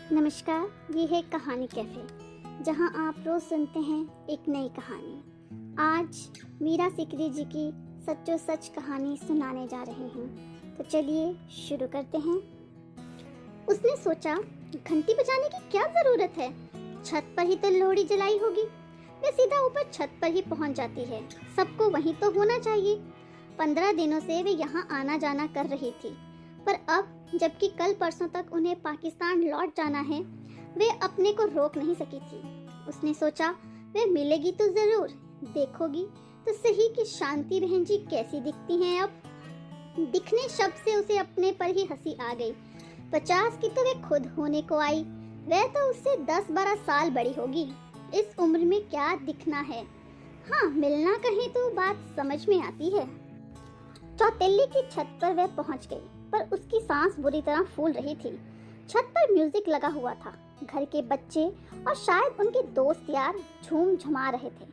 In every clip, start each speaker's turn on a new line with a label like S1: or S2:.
S1: नमस्कार, ये है कहानी कैफ़े, जहां आप रोज़ सुनते हैं एक नई कहानी। आज मीरा सीकरी जी की सच्चो सच कहानी सुनाने जा रहे हैं, तो चलिए शुरू करते हैं। उसने सोचा, घंटी बजाने की क्या ज़रूरत है, छत पर ही तो लोहड़ी जलाई होगी। वे सीधा ऊपर छत पर ही पहुंच जाती है, सबको वहीं तो होना चाहिए। 15 दिनों से वे यहाँ आना जाना कर रही थी, पर अब जबकि कल परसों तक उन्हें पाकिस्तान लौट जाना है, वे अपने को रोक नहीं सकी थी। उसने सोचा, वे मिलेगी तो जरूर, देखोगी तो सही कि शांति बहन जी कैसी दिखती हैं। अब दिखने शब्द से उसे अपने पर ही हंसी आ गई। 50 की तो वे खुद होने को आई, वह तो उससे 10-12 साल बड़ी होगी। इस उम्र में क्या दिखना है। हाँ, मिलना कहीं तो बात समझ में आती है। चौतल्ली की छत पर वह पहुंच गई, पर उसकी सांस बुरी तरह फूल रही थी। छत पर म्यूजिक लगा हुआ था। घर के बच्चे और शायद उनके दोस्त यार झूम झमा रहे थे।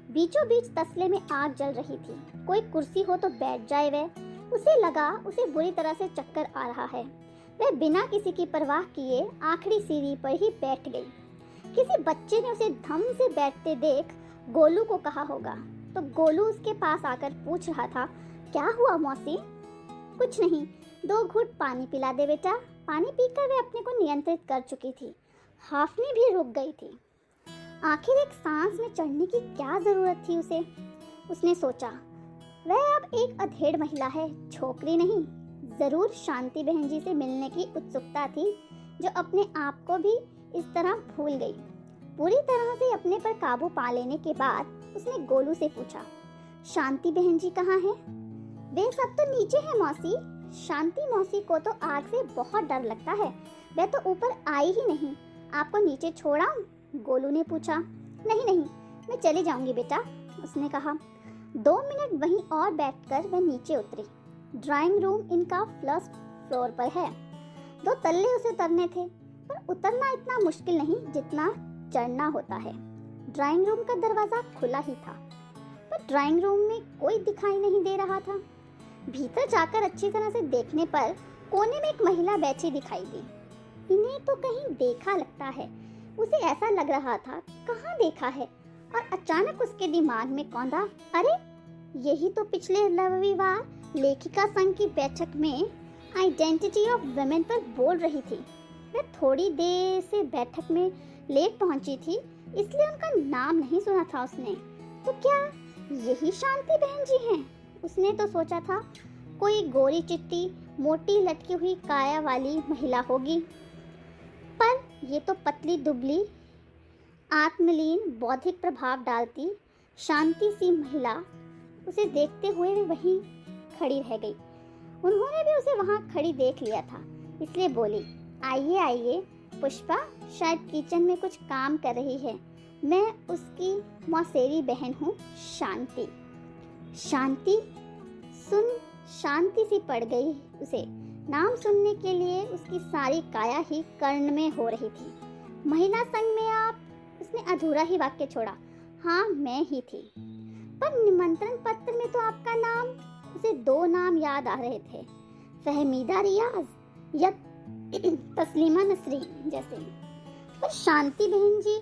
S1: बीचों बीच तसले में आग जल रही थी। कोई कुर्सी हो तो बैठ जाए। वह उसे लगा उसे बुरी तरह से चक्कर आ रहा है। वह बिना किसी की परवाह किए आखिरी सीढ़ी पर ही बैठ गई। किसी बच्चे ने उसे धम से बैठते देख गोलू को कहा होगा, तो गोलू उसके पास आकर पूछ रहा था, क्या हुआ मौसी? कुछ नहीं, 2 घूंट पानी पिला दे बेटा। पानी पीकर वे अपने को नियंत्रित कर चुकी थी। हाफनी भी रुक गई थी। आखिर एक सांस में चढ़ने की क्या जरूरत थी उसे? उसने सोचा, वह अब एक अधेड़ महिला है, छोकरी नहीं। जरूर शांति बहन जी से मिलने की उत्सुकता थी, जो अपने आप को भी इस तरह भूल गई। पूरी तरह से अपने पर काबू पा लेने के बाद उसने गोलू से पूछा, शांति बहन जी कहाँ हैं? वे सब तो नीचे हैं मौसी। शांति मौसी को तो आग से बहुत डर लगता है, वह तो ऊपर आई ही नहीं। आपको नीचे छोड़ाऊं? गोलू ने पूछा। नहीं नहीं, मैं चली जाऊंगी बेटा, उसने कहा। 2 मिनट वहीं और बैठकर वह नीचे उतरी। ड्राइंग रूम इनका फर्स्ट फ्लोर पर है। 2 तल्ले उसे उतरने थे, पर उतरना इतना मुश्किल नहीं जितना चढ़ना होता है। ड्राइंग रूम का दरवाजा खुला ही था, पर ड्राइंग रूम में कोई दिखाई नहीं दे रहा था। भीतर जाकर अच्छी तरह से देखने पर कोने में एक महिला बैठी दिखाई दी। इन्हें तो कहीं देखा लगता है, उसे ऐसा लग रहा था कहाँ देखा है। और अचानक उसके दिमाग में कौंधा, अरे यही तो पिछले रविवार लेखिका संघ की बैठक में आइडेंटिटी ऑफ वुमेन पर बोल रही थी। वह थोड़ी देर से बैठक में लेट पहुंची थी, इसलिए उनका नाम नहीं सुना था उसने। तो क्या यही शांति बहन जी हैं? उसने तो सोचा था कोई गोरी चिट्टी मोटी लटकी हुई काया वाली महिला होगी, पर ये तो पतली दुबली आत्मलीन बौद्धिक प्रभाव डालती शांति सी महिला। उसे देखते हुए वे वहीं खड़ी रह गई। उन्होंने भी उसे वहां खड़ी देख लिया था, इसलिए बोली, आइए आइए पुष्पा, शायद किचन में कुछ काम कर रही है। मैं उसकी मौसेरी बहन हूँ, शांति। शांति सुन शांति सी पड़ गई उसे। नाम सुनने के लिए उसकी सारी काया ही कर्ण में हो रही थी। महिला संघ में आप? उसने अधूरा ही वाक्य छोड़ा। हाँ, मैं ही थी, पर निमंत्रण पत्र में तो आपका नाम। उसे 2 नाम याद आ रहे थे, फहमीदा रियाज या तस्लीमा नसरीन जैसे। पर शांति बहन जी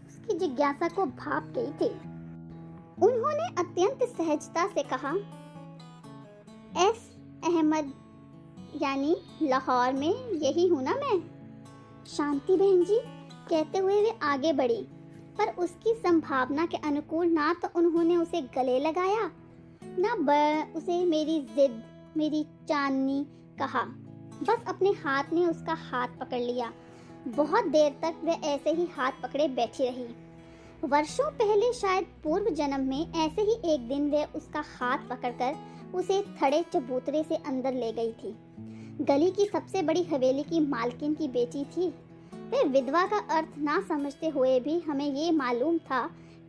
S1: उसकी जिज्ञासा को भाप गई थी। उन्होंने अत्यंत सहजता से कहा, एस अहमद, यानी लाहौर में यही हूँ ना मैं। शांति बहन जी कहते हुए वे आगे बढ़ी, पर उसकी संभावना के अनुकूल ना तो उन्होंने उसे गले लगाया, ना उसे मेरी जिद, मेरी चांदनी कहा। बस अपने हाथ ने उसका हाथ पकड़ लिया। बहुत देर तक वह ऐसे ही हाथ पकड़े बैठी रही। वर्षों पहले, शायद पूर्व जन्म में, ऐसे ही एक दिन वह उसका हाथ पकड़कर उसे थड़े चबूतरे से अंदर ले गई थी। गली की सबसे बड़ी हवेली की मालकिन की बेटी थी। वह विधवा का अर्थ ना समझते हुए भी हमें ये मालूम था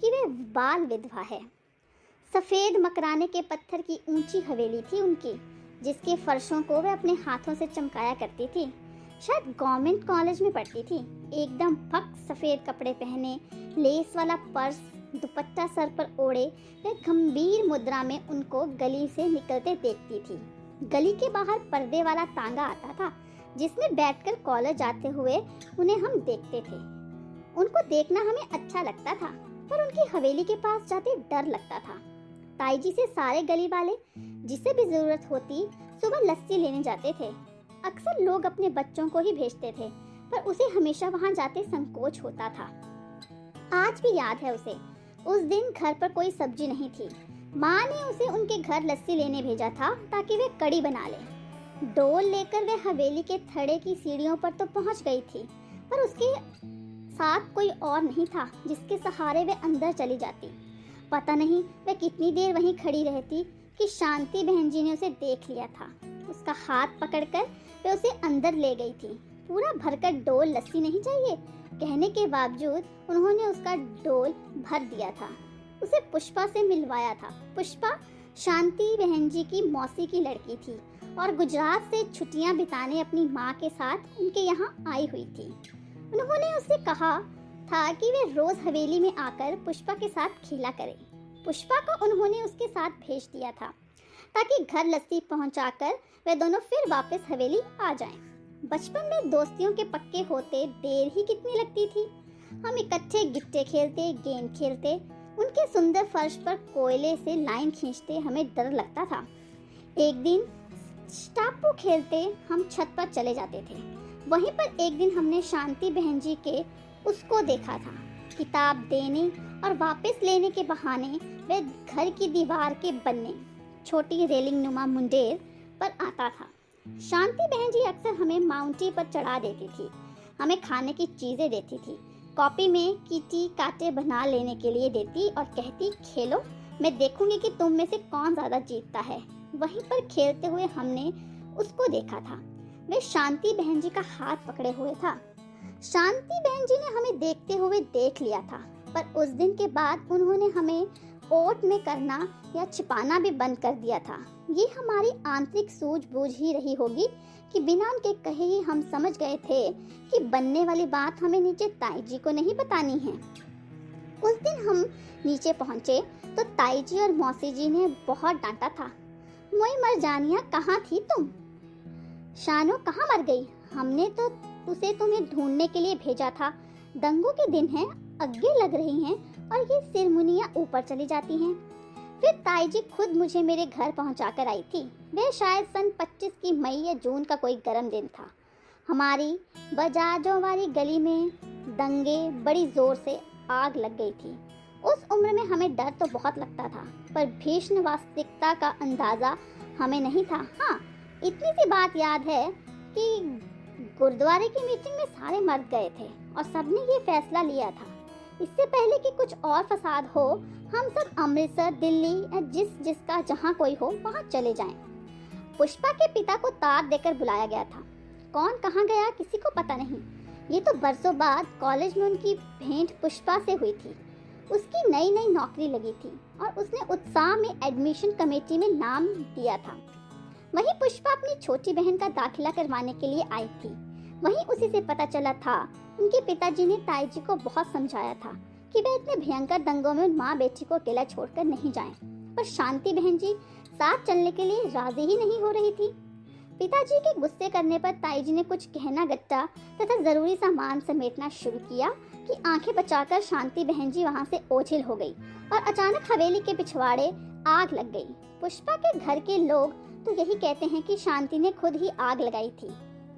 S1: कि वह बाल विधवा है। सफ़ेद मकराने के पत्थर की ऊंची हवेली थी उनकी, जिसके फर्शों को वह अपने हाथों से चमकाया करती थी। शायद गवर्नमेंट कॉलेज में पढ़ती थी। एकदम फक सफ़ेद कपड़े पहने, लेस वाला पर्स, दुपट्टा सर पर ओढ़े, वह गंभीर मुद्रा में उनको गली से निकलते देखती थी। गली के बाहर पर्दे वाला तांगा आता था, जिसमें बैठकर कॉलेज जाते हुए उन्हें हम देखते थे। उनको देखना हमें अच्छा लगता था, पर उनकी हवेली के पास जाते डर लगता था। ताई जी से सारे गली वाले जिसे भी जरूरत होती सुबह लस्सी लेने जाते थे। अक्सर लोग अपने बच्चों को ही भेजते थे, पर उसे हमेशा वहां जाते संकोच होता था। आज भी याद है उसे। उस दिन घर पर कोई सब्जी नहीं थी। माँ ने उसे उनके घर लस्सी लेने भेजा था ताकि वे कड़ी बना ले। डोल लेकर वे हवेली के थड़े की सीढ़ियों पर तो पहुंच गई थी, पर उसके साथ कोई और नहीं था जिसके सहारे वे अंदर चली जाती। पता नहीं वे कितनी देर वहीं खड़ी रहती कि शांति बहन जी ने उसे देख लिया था। उसका हाथ पकड़कर वे उसे अंदर ले गई थी। पूरा भरकर डोल लस्सी नहीं चाहिए कहने के बावजूद उन्होंने उसका डोल भर दिया था। उसे पुष्पा से मिलवाया था। पुष्पा शांति बहन जी की मौसी की लड़की थी और गुजरात से छुट्टियां बिताने अपनी माँ के साथ उनके यहाँ आई हुई थी। उन्होंने उससे कहा था कि वे रोज हवेली में आकर पुष्पा के साथ खेला करें। पुष्पा को उन्होंने उसके साथ भेज दिया था ताकि घर लस्सी पहुंचाकर वे दोनों फिर वापस हवेली आ जाएं। बचपन में दोस्तियों के पक्के होते देर ही कितनी लगती थी। हम इकट्ठे गिट्टे खेलते, गेंद खेलते, उनके सुंदर फर्श पर कोयले से लाइन खींचते हमें डर लगता था। एक दिन टापू खेलते हम छत पर चले जाते थे। वहीं पर एक दिन हमने शांति बहन जी के उसको देखा था। किताब देने और वापस लेने के बहाने वे घर की दीवार के बनने छोटी रेलिंग नुमा मुंडेर पर आता था। शांति बहन जी अक्सर हमें माउंटी पर चढ़ा देती थी, हमें खाने की चीजें देती थी, कॉपी में कीटी काटे बना लेने के लिए देती और कहती खेलो, मैं देखूंगी कि तुम में से कौन ज्यादा जीतता है। वहीं पर खेलते हुए हमने उसको देखा था। वे शांति बहन जी का हाथ पकड़े हुए था। शांति बहन जी ने हमें देखते हुए देख लिया था, पर उस दिन के बाद उन्होंने हमें ओट में करना या छिपाना भी बंद कर दिया था। ये हमारी आंतरिक सूझबूझ ही रही होगी कि बिना उनके कहे ही हम समझ गए थे कि बनने वाली बात हमें नीचे ताई जी को नहीं बतानी है। उस दिन हम नीचे पहुंचे तो ताई जी और मौसी जी ने बहुत डांटा था। मोई मरजानिया, कहाँ थी तुम? शानो कहाँ मर गई? हमने तो उसे तुम्हें ढूंढने के लिए भेजा था। दंगों के दिन हैं, अग्गे लग रही हैं और ये सिरमुनियाँ ऊपर चली जाती हैं। फिर ताई जी खुद मुझे मेरे घर पहुंचाकर आई थी। वह शायद सन 25 की मई या जून का कोई गर्म दिन था। हमारी बजाजों वाली गली में दंगे बड़ी जोर से आग लग गई थी। उस उम्र में हमें डर तो बहुत लगता था, पर भीषण वास्तविकता का अंदाजा हमें नहीं था। हाँ, इतनी सी बात याद है कि गुरुद्वारे की मीटिंग में सारे मर्द गए थे और सबने ये फैसला लिया था, इससे पहले कि कुछ और फसाद हो, हम सब अमृतसर, दिल्ली या जिसका जहाँ कोई हो वहाँ चले जाएं। पुष्पा के पिता को तार देकर बुलाया गया था। कौन कहाँ गया किसी को पता नहीं। ये तो बरसों बाद कॉलेज में उनकी भेंट पुष्पा से हुई थी। उसकी नई नई नौकरी लगी थी और उसने उत्साह में एडमिशन कमेटी में नाम दिया था। वहीं पुष्पा अपनी छोटी बहन का दाखिला करवाने के लिए आई थी। वहीं उसी से पता चला था उनके पिताजी ने ताई जी को बहुत समझाया था कि वे इतने भयंकर दंगों में माँ बेटी को अकेला छोड़कर नहीं जाएं, पर शांति बहन जी साथ चलने के लिए राजी ही नहीं हो रही थी। पिताजी के गुस्से करने पर ताई जी ने कुछ गहना गट्टा तथा जरूरी सामान समेटना शुरू किया कि आंखें बचाकर शांति बहन जी वहां से ओझिल हो गई और अचानक हवेली के पिछवाड़े आग लग गई। पुष्पा के घर के लोग तो यही कहते हैं कि शांति ने खुद ही आग लगाई थी।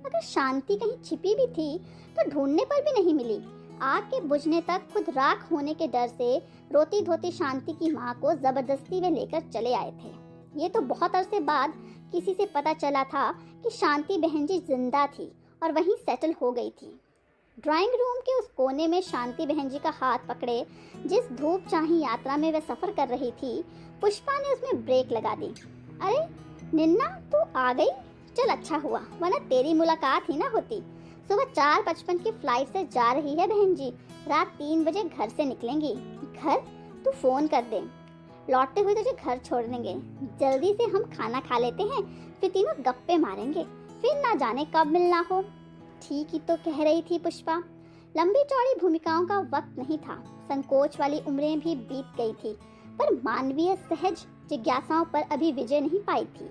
S1: अगर शांति कहीं छिपी भी थी तो ढूंढने पर भी नहीं मिली। आग के बुझने तक खुद राख होने के डर से रोती धोती शांति की माँ को जबरदस्ती वे लेकर चले आए थे। ये तो बहुत अरसे बाद किसी से पता चला था कि शांति बहन जी जिंदा थी और वहीं सेटल हो गई थी। ड्राइंग रूम के उस कोने में शांति बहन जी का हाथ पकड़े जिस धूप चाही यात्रा में वह सफर कर रही थी, पुष्पा ने उसमें ब्रेक लगा दी। अरे निन्ना, तू आ गई? चल अच्छा हुआ, वरना तेरी मुलाकात ही ना होती। सुबह 4:55 की फ्लाइट से जा रही है बहन जी, रात 3 बजे घर से निकलेंगी। घर? तू फोन कर दे, लौटते हुए तुझे घर छोड़ देंगे। जल्दी से हम खाना खा लेते हैं, फिर तीनों गप्पे मारेंगे, फिर ना जाने कब मिलना हो। ठीक ही तो कह रही थी पुष्पा। लंबी चौड़ी भूमिकाओं का वक्त नहीं था, संकोच वाली उम्रें भी बीत गई थी, पर मानवीय सहज जिज्ञासाओं पर अभी विजय नहीं पाई थी।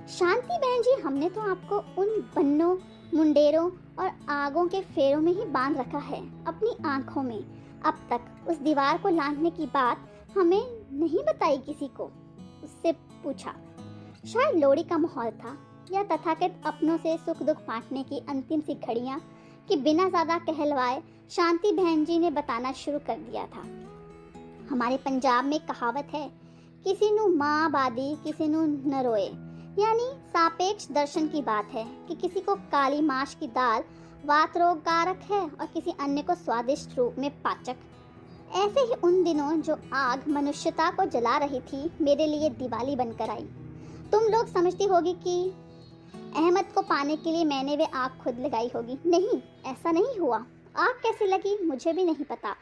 S1: शांति बहन जी, हमने तो आपको उन बन्नों, मुंडेरों और आगों के फेरों में ही बांध रखा है, अपनी आंखों में। अब तक उस दीवार को लांघने की बात हमें नहीं बताई किसी को, उससे पूछा। शायद लोहड़ी का माहौल था या तथाकथित अपनों से सुख दुख बांटने की अंतिम सी घड़ियां कि बिना ज्यादा कहलवाए शांति बहन जी ने बताना शुरू कर दिया था। हमारे पंजाब में कहावत है, किसी नु माँ बादी किसी नु न रोए, यानी सापेक्ष दर्शन की बात है कि किसी को काली माश की दाल वात रोग कारक है और किसी अन्य को स्वादिष्ट रूप में पाचक। ऐसे ही उन दिनों जो आग मनुष्यता को जला रही थी मेरे लिए दिवाली बनकर आई। तुम लोग समझती होगी कि अहमद को पाने के लिए मैंने वे आग खुद लगाई होगी। नहीं, ऐसा नहीं हुआ। आग कैसे लगी मुझे भी नहीं पता,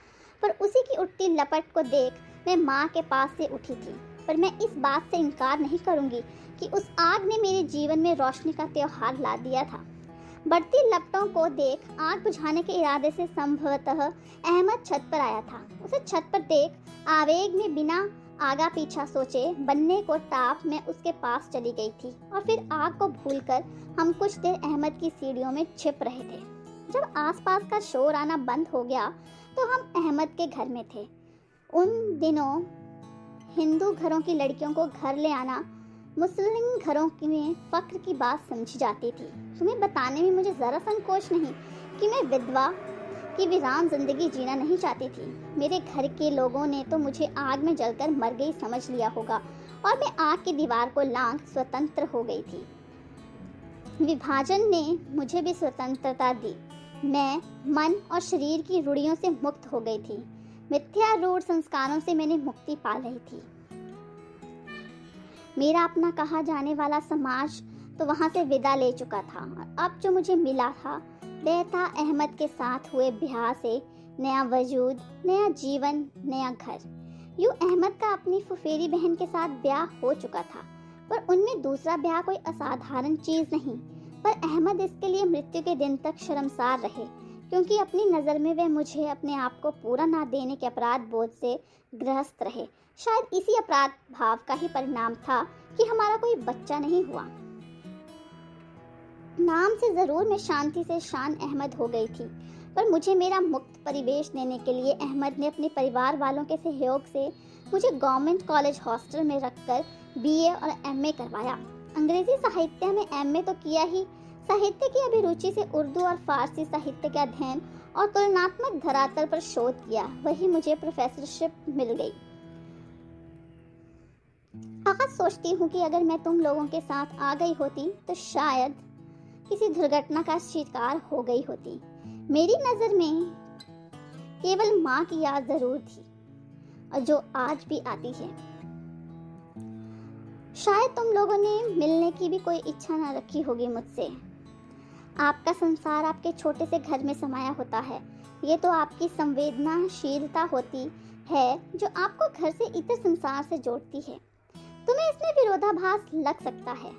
S1: पर उसी की उठती लपट को देख मैं माँ के पास से उठी थी। पर मैं इस बात से इनकार नहीं करूंगी कि उस आग ने मेरे जीवन में रोशनी का त्योहार ला दिया था। बढ़ती लपटों को देख आग बुझाने के इरादे से संभवतः अहमद छत पर आया था। उसे छत पर देख आवेग में बिना आगा पीछा सोचे बनने को टाप मैं उसके पास चली गई थी और फिर आग को भूलकर हम कुछ देर अहमद की सीढ़ियों में छिप रहे थे। जब आसपास का शोर आना बंद हो गया तो हम अहमद के घर में थे। उन दिनों हिंदू घरों की लड़कियों को घर ले आना मुस्लिम घरों में फख्र की बात समझी जाती थी। तुम्हें बताने में मुझे ज़रा संकोच नहीं कि मैं विधवा की वीरान जिंदगी जीना नहीं चाहती थी। मेरे घर के लोगों ने तो मुझे आग में जलकर मर गई समझ लिया होगा और मैं आग की दीवार को लांघ स्वतंत्र हो गई थी। विभाजन ने मुझे भी स्वतंत्रता दी। मैं मन और शरीर की रूढ़ियों से मुक्त हो गई थी। मिथ्या रूढ़ संस्कारों से मैंने मुक्ति पा रही थी। मेरा अपना कहा जाने वाला समाज तो वहाँ से विदा ले चुका था और अब जो मुझे मिला था वह था अहमद के साथ हुए ब्याह से नया वजूद, नया जीवन, नया घर। यूँ अहमद का अपनी फुफेरी बहन के साथ ब्याह हो चुका था, पर उनमें दूसरा ब्याह कोई असाधारण चीज नहीं। पर अहमद इसके लिए मृत्यु के दिन तक शर्मसार रहे, क्योंकि अपनी नज़र में वे मुझे अपने आप को पूरा ना देने के अपराध बोध से ग्रस्त रहे। शायद इसी अपराध भाव का ही परिणाम था कि हमारा कोई बच्चा नहीं हुआ। नाम से जरूर मैं शांति से शान अहमद हो गई थी, पर मुझे मेरा मुक्त परिवेश देने के लिए अहमद ने अपने परिवार वालों के सहयोग से मुझे गवर्नमेंट कॉलेज हॉस्टल में रखकर बीए और एमए करवाया। अंग्रेजी साहित्य में एमए तो किया ही, साहित्य की अभिरुचि से उर्दू और फारसी साहित्य का अध्ययन और तुलनात्मक धरातल पर शोध किया। वही मुझे प्रोफेसरशिप मिल गई। आज सोचती हूँ कि अगर मैं तुम लोगों के साथ आ गई होती तो शायद किसी दुर्घटना का शिकार हो गई होती। मेरी नजर में केवल माँ की याद जरूर थी, और जो आज भी आती है। शायद तुम लोगों ने मिलने की भी कोई इच्छा न रखी होगी मुझसे। आपका संसार आपके छोटे से घर में समाया होता है। ये तो आपकी संवेदनाशीलता होती है जो आपको घर से इतर संसार से जोड़ती है। तुम्हें इसमें विरोधाभास लग सकता है,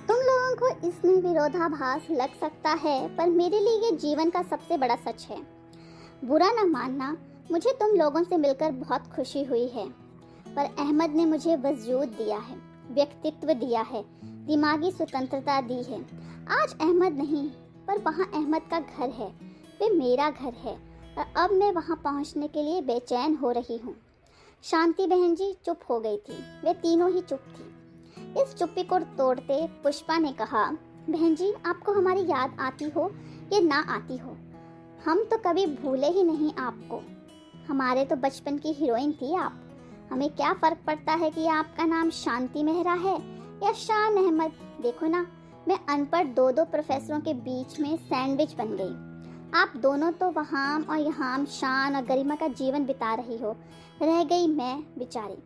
S1: तुम लोगों को इसमें विरोधाभास लग सकता है, पर मेरे लिए ये जीवन का सबसे बड़ा सच है। बुरा न मानना, मुझे तुम लोगों से मिलकर बहुत खुशी हुई है, पर अहमद ने मुझे वजूद दिया है, व्यक्तित्व दिया है, दिमागी स्वतंत्रता दी है। आज अहमद नहीं, पर वहाँ अहमद का घर है, वे मेरा घर है, और अब मैं वहाँ पहुँचने के लिए बेचैन हो रही हूँ। शांति बहन जी चुप हो गई थी। वे तीनों ही चुप थी। इस चुप्पी को तोड़ते पुष्पा ने कहा, बहन जी, आपको हमारी याद आती हो या ना आती हो, हम तो कभी भूले ही नहीं आपको। हमारे तो बचपन की हीरोइन थी आप। हमें क्या फ़र्क पड़ता है कि आपका नाम शांति मेहरा है या शान अहमद। देखो ना, मैं अनपढ़ दो प्रोफेसरों के बीच में सैंडविच बन गई। आप दोनों तो वहाँ और यहाँ शान और गरिमा का जीवन बिता रही हो, रह गई मैं बेचारी।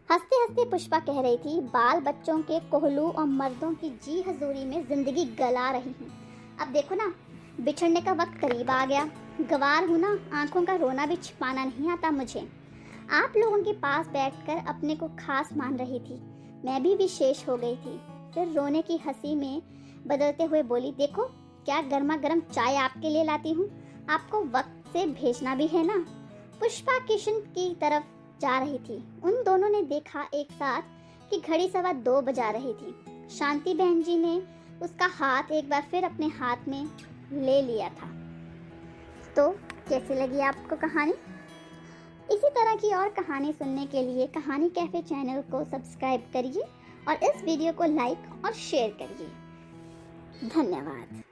S1: हंसते हंसते पुष्पा कह रही थी, बाल बच्चों के कोहलू और मर्दों की जी हजूरी में जिंदगी गला रही हूँ। अब देखो ना, बिछड़ने का वक्त करीब आ गया। गवार हूँ ना, आंखों का रोना भी छिपाना नहीं आता मुझे। आप लोगों के पास बैठकर अपने को खास मान रही थी, मैं भी विशेष हो गई थी। फिर रोने की हंसी में बदलते हुए बोली, देखो क्या गर्मा गर्म चाय आपके लिए लाती हूँ, आपको वक्त से भेजना भी है ना। पुष्पा किशन की तरफ जा रही थी, उन दोनों ने देखा एक साथ कि घड़ी 2:15 बजा रही थी। शांति बहन जी ने उसका हाथ एक बार फिर अपने हाथ में ले लिया था। तो कैसी लगी आपको कहानी? इसी तरह की और कहानी सुनने के लिए कहानी कैफ़े चैनल को सब्सक्राइब करिए और इस वीडियो को लाइक और शेयर करिए। धन्यवाद।